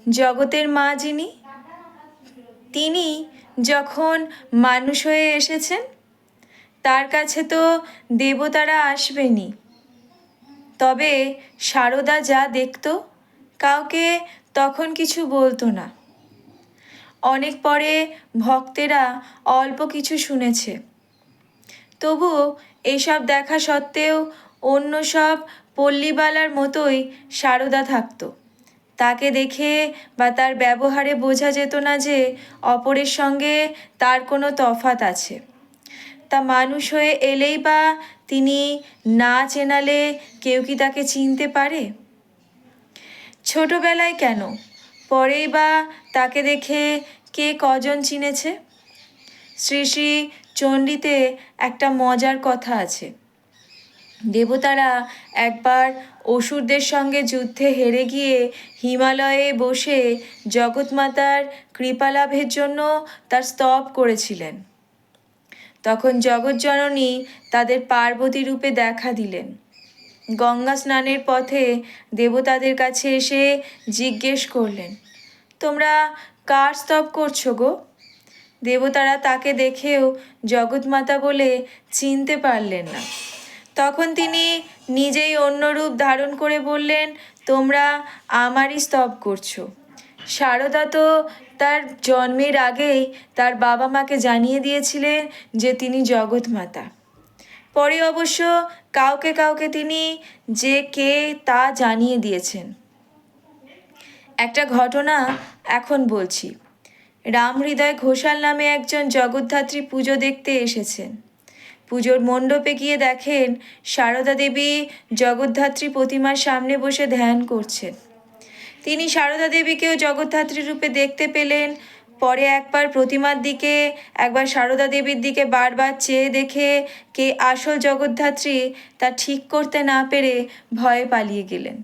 জগতের মা যিনি, তিনি যখন মানুষ হয়ে এসেছেন, তার কাছে তো দেবতারা আসবেনি। তবে সারদা যা দেখত, কাউকে তখন কিছু বলতো না। অনেক পরে ভক্তেরা অল্প কিছু শুনেছে, তবু এইসব দেখা সত্ত্বেও অন্য সব পল্লীবালার মতোই সারদা থাকত। তাকে দেখে বা তার ব্যবহারে বোঝা যেত না যে অপরের সঙ্গে তার কোনো তফাৎ আছে। তা মানুষ হয়ে এলেই বা তিনি না চেনালে কেউ কি তাকে চিনতে পারে? ছোটবেলায় কেন, পরেই বা তাকে দেখে কে কজন চিনেছে? শ্রী শ্রী চণ্ডীতে একটা মজার কথা আছে। দেবতারা একবার অসুরদের সঙ্গে যুদ্ধে হেরে গিয়ে হিমালয়ে বসে জগৎমাতার কৃপালাভের জন্য তার স্তব করেছিলেন। তখন জগৎজননী তাদের পার্বতী রূপে দেখা দিলেন। গঙ্গা স্নানের পথে দেবতাদের কাছে এসে জিজ্ঞেস করলেন, তোমরা কার স্তব করছো গো? দেবতারা তাকে দেখেও জগৎমাতা বলে চিনতে পারলেন না। তখন তিনি নিজেই অন্য রূপ ধারণ করে বললেন, তোমরা আমারই স্তব করছো। সারদা তো তার জন্মের আগেই তার বাবা মাকে জানিয়ে দিয়েছিলেন যে তিনি জগৎমাতা। পরে অবশ্য কাউকে কাউকে তিনি যে কে তা জানিয়ে দিয়েছেন। একটা ঘটনা এখন বলছি। রামহৃদয় ঘোষাল নামে একজন জগদ্ধাত্রী পুজো দেখতে এসেছেন। পুজোর মণ্ডপে গিয়ে দেখেন সারদা দেবী জগদ্ধাত্রী প্রতিমার সামনে বসে ধ্যান করছেন। তিনি সারদা দেবীকেও জগদ্ধাত্রী রূপে দেখতে পেলেন। পরে একবার প্রতিমার দিকে, একবার সারদা দেবীর দিকে বারবার চেয়ে দেখে কে আসল জগদ্ধাত্রী তা ঠিক করতে না পেরে ভয়ে পালিয়ে গেলেন।